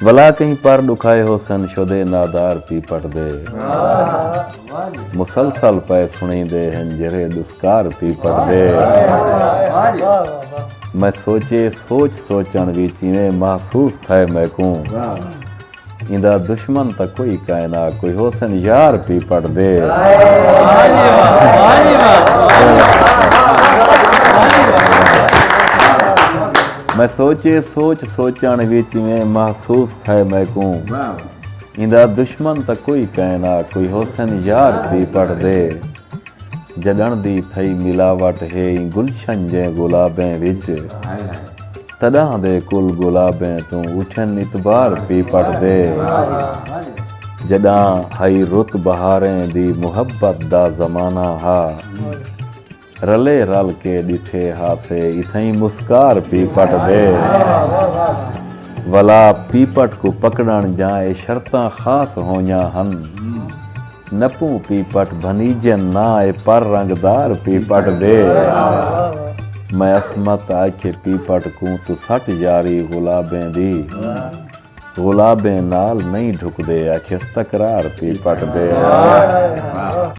भला कहीं पर दुखाए हो सन शुदे नादार पी पटदे मुसलसल पै सुणींदे हैं जरे दुस्कार पी पटदे मैं सोचे सोच सोचण वी चिवें महसूस थे मैकूं इंदा दुश्मन त कोई कायना कोई होसन यार पी पटदे मैं सोचे सोच सोचण विच में महसूस थे मैकूं इंदा दुश्मन त कोई कहना कोई होसन यार पी पटदे जॾण दी थई मिलावट हे गुलशन जे गुलाबें विच तॾां दे कुल गुलाबें तूं उठन इतबार पी पटदे जॾां हई रुत बहारें दी मुहब्बत दा ज़माना हा रले रल के डिठे हासे इथई मुस्कार पी पटदे वला पीपट को पकड़न जाए शर्तां खास होया हन नपू पीपट भनीजन नाए पर रंगदार पीपट दे मैं असमत आखे पीपट को तू सट जारी गुलाबें दी गुलाबें नाल नहीं ढुकदे आखिर तकरार पीपट दे।